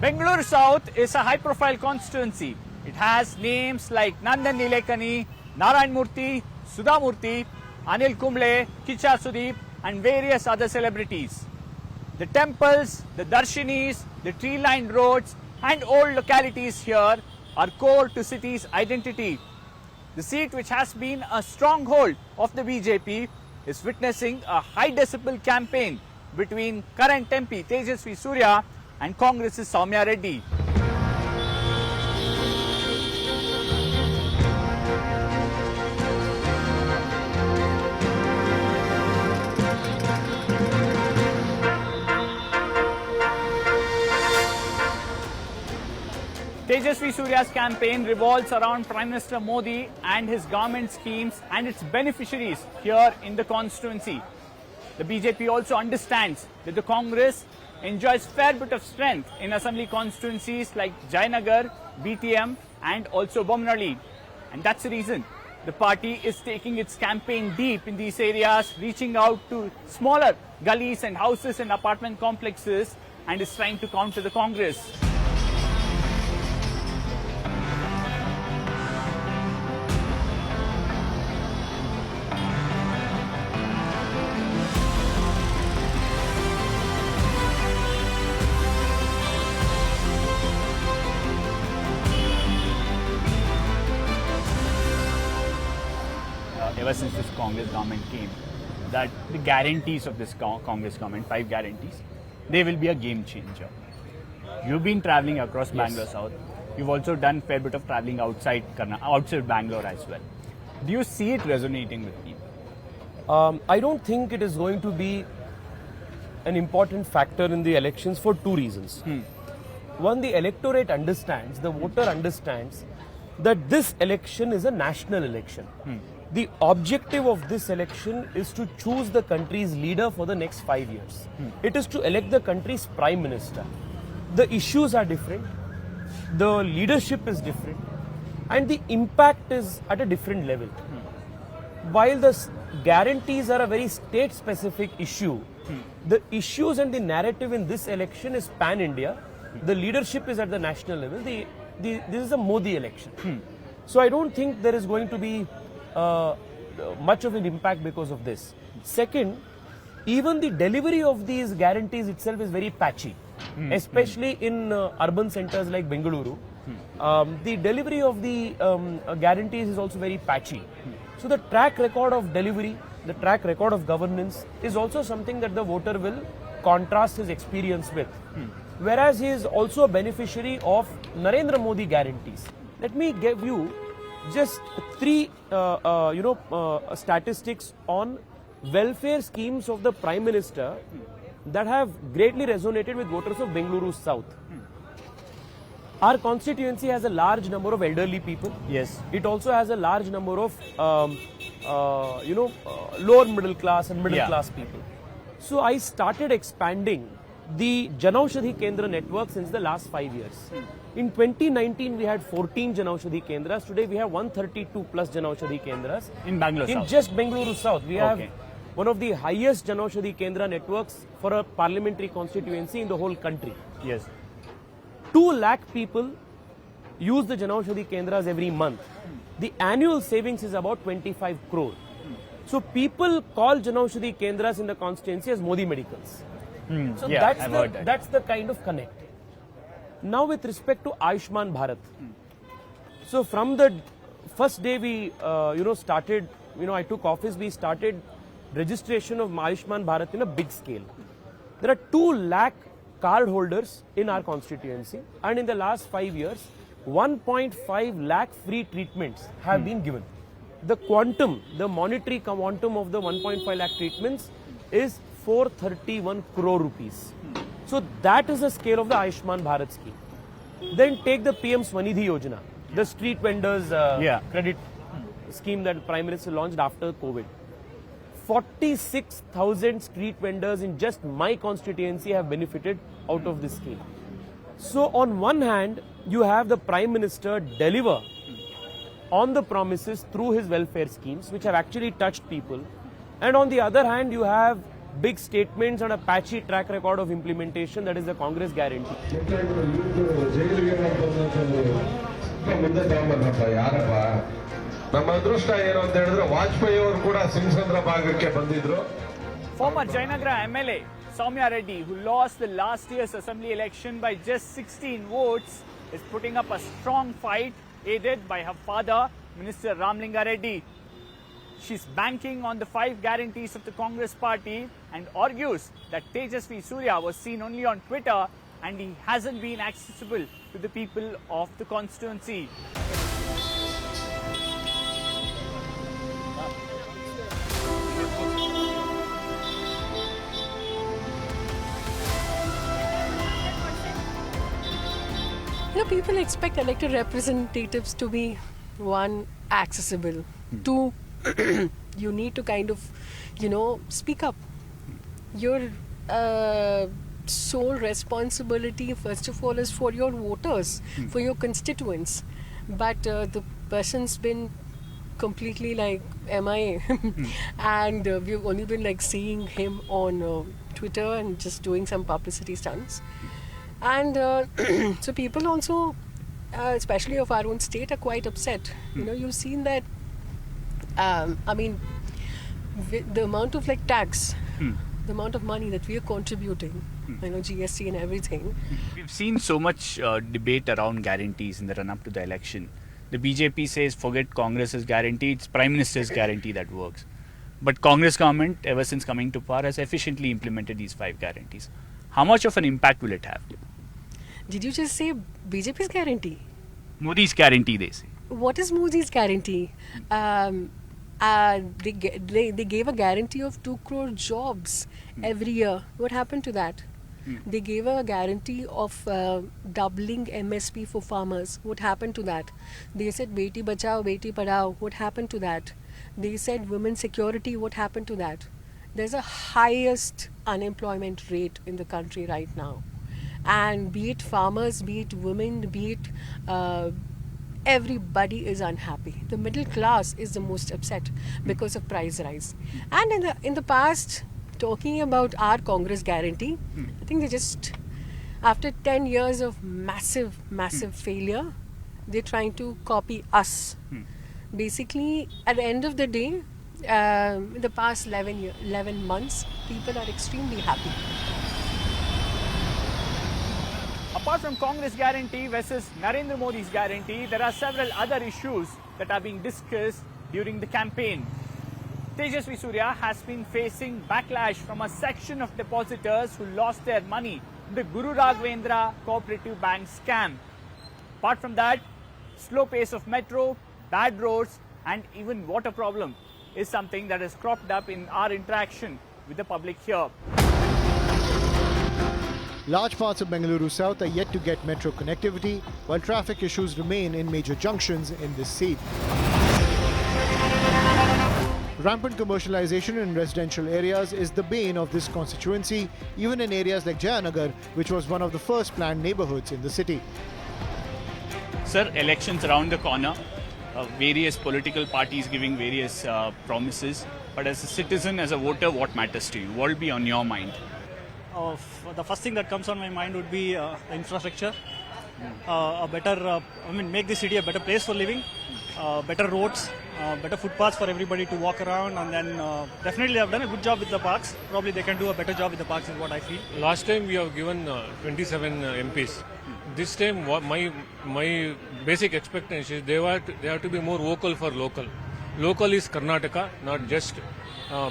Bengaluru South is a high-profile constituency. It has names like Nandan Nilekani, Narayan Murthy, Sudha Murthy, Anil Kumble, Kicha Sudeep and various other celebrities. The temples, the darshinis, the tree-lined roads and old localities here are core to city's identity. The seat, which has been a stronghold of the BJP, is witnessing a high decibel campaign between current MP Tejasvi Surya and Congress's Soumya Reddy. Tejasvi Surya's campaign revolves around Prime Minister Modi and his government schemes and its beneficiaries here in the constituency. The BJP also understands that the Congress enjoys fair bit of strength in assembly constituencies like Jayanagar, BTM and also Bomnali. And that's the reason the party is taking its campaign deep in these areas, reaching out to smaller gullies and houses and apartment complexes and is trying to counter the Congress. Ever since this Congress government came, that the guarantees of this Congress government, 5 guarantees, they will be a game changer. You've been traveling across Bangalore South. You've also done fair bit of traveling outside Bangalore as well. Do you see it resonating with people? I don't think it is going to be an important factor in the elections for 2 reasons. One, the electorate understands, the voter understands that this election is a national election. The objective of this election is to choose the country's leader for the next 5 years. It is to elect the country's prime minister. The issues are different, the leadership is different, and the impact is at a different level. While the guarantees are a very state-specific issue, the issues and the narrative in this election is pan-India. The leadership is at the national level. This is a Modi election. So I don't think there is going to be much of an impact because of this. Second, even the delivery of these guarantees itself is very patchy, especially in urban centers like Bengaluru. The delivery of the guarantees is also very patchy. So the track record of delivery, the track record of governance is also something that the voter will contrast his experience with. Whereas he is also a beneficiary of Narendra Modi guarantees. Let me give you just 3 statistics on welfare schemes of the Prime Minister that have greatly resonated with voters of Bengaluru South. Our constituency has a large number of elderly people. Yes. It also has a large number of lower middle class and middle class people. So I started expanding the Janaushadhi Kendra network since the last 5 years. In 2019, we had 14 Janaushadhi Kendras. Today, we have 132 plus Janaushadhi Kendras. In Bangalore South? In just Bengaluru South. We have one of the highest Janaushadhi Kendra networks for a parliamentary constituency in the whole country. Yes. 2 lakh people use the Janaushadhi Kendras every month. The annual savings is about 25 crore. So people call Janaushadhi Kendras in the constituency as Modi Medicals. So that's the kind of connect. Now with respect to Ayushman Bharat. So from the first day we started, I took office, we started registration of Ayushman Bharat in a big scale. There are 2 lakh card holders in our constituency, and in the last 5 years 1.5 lakh free treatments have been given. The quantum, the monetary quantum of the 1.5 lakh treatments is 431 crore rupees. So that is the scale of the Ayushman Bharat scheme. Then take the PM Swanidhi Yojana, the street vendors credit scheme that Prime Minister launched after COVID. 46,000 street vendors in just my constituency have benefited out of this scheme. So on one hand, you have the Prime Minister deliver on the promises through his welfare schemes, which have actually touched people. And on the other hand, you have big statements and a patchy track record of implementation. That is the Congress guarantee. ಮುಂದೆ ತಗೊಂಬಂದ್ರಪ್ಪ ಯಾರಪ್ಪ ನಮ್ಮ ಅದೃಷ್ಟ ಏನು ಅಂತ ಹೇಳಿದ್ರೆ ವಾಜಪೇಯಿ ಅವರು ಕೂಡ ಸಿಂಗಸಂದ್ರ ಭಾಗಕ್ಕೆ ಬಂದಿದ್ರು. Former Jayanagara MLA Soumya Reddy, who lost the last year's assembly election by just 16 votes, is putting up a strong fight, aided by her father, Minister Ramlinga Reddy. She's banking on the 5 guarantees of the Congress party and argues that Tejasvi Surya was seen only on Twitter and he hasn't been accessible to the people of the constituency. You know, people expect elected representatives to be, one, accessible. Two, you need to kind of, speak up. Your sole responsibility, first of all, is for your voters, for your constituents. But the person's been completely like MIA. And we've only been like seeing him on Twitter and just doing some publicity stunts. And so people also, especially of our own state, are quite upset. You've seen that, the amount of like tax, the amount of money that we are contributing, GST and everything. We've seen so much debate around guarantees in the run-up to the election. The BJP says forget Congress's guarantee, it's Prime Minister's guarantee that works. But Congress government, ever since coming to power, has efficiently implemented these 5 guarantees. How much of an impact will it have? Did you just say BJP's guarantee? Modi's guarantee, they say. What is Modi's guarantee? They gave a guarantee of 2 crore jobs every year. What happened to that? They gave a guarantee of doubling MSP for farmers. What happened to that? They said Beti Bachao, Beti Padhao. What happened to that? They said women's security. What happened to that? There's a highest unemployment rate in the country right now. And be it farmers, be it women, be it everybody is unhappy. The middle class is the most upset because of price rise. And in the past, talking about our Congress guarantee, I think they just, after 10 years of massive failure, they're trying to copy us. Basically, at the end of the day, in the past 11 months, people are extremely happy. Apart from Congress guarantee versus Narendra Modi's guarantee, there are several other issues that are being discussed during the campaign. Tejasvi Surya has been facing backlash from a section of depositors who lost their money in the Guru Raghavendra Cooperative Bank scam. Apart from that, slow pace of metro, bad roads and even water problem is something that has cropped up in our interaction with the public here. Large parts of Bengaluru South are yet to get metro connectivity, while traffic issues remain in major junctions in this seat. Rampant commercialization in residential areas is the bane of this constituency, even in areas like Jayanagar, which was one of the first planned neighborhoods in the city. Sir, elections around the corner, various political parties giving various promises. But as a citizen, as a voter, what matters to you? What will be on your mind? The first thing that comes on my mind would be infrastructure. A better, make the city a better place for living. Better roads, better footpaths for everybody to walk around, and then definitely they've done a good job with the parks. Probably they can do a better job with the parks is what I feel. Last time we have given 27 MPs. This time my basic expectation is they have to be more vocal for local. Local is Karnataka, not just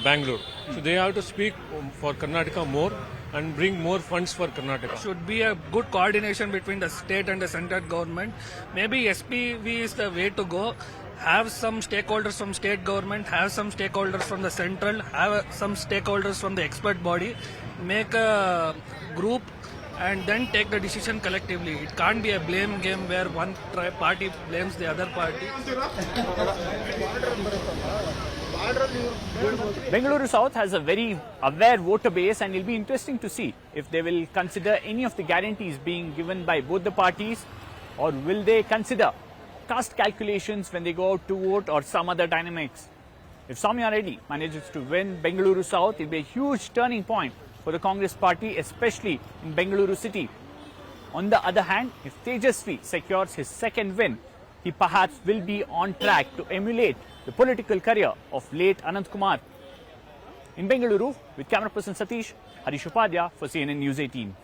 Bangalore. So they have to speak for Karnataka more and bring more funds for Karnataka. Should be a good coordination between the state and the central government. Maybe SPV is the way to go. Have some stakeholders from state government, have some stakeholders from the central, have some stakeholders from the expert body, make a group and then take the decision collectively. It can't be a blame game where one party blames the other party. Bengaluru South has a very aware voter base, and it'll be interesting to see if they will consider any of the guarantees being given by both the parties, or will they consider caste calculations when they go out to vote or some other dynamics. If Soumya Reddy manages to win Bengaluru South, it will be a huge turning point for the Congress party, especially in Bengaluru city. On the other hand, if Tejasvi secures his second win, he perhaps will be on track to emulate the political career of late Anant Kumar. In Bengaluru, with camera person Satish, Harish Upadhyaya for CNN News 18.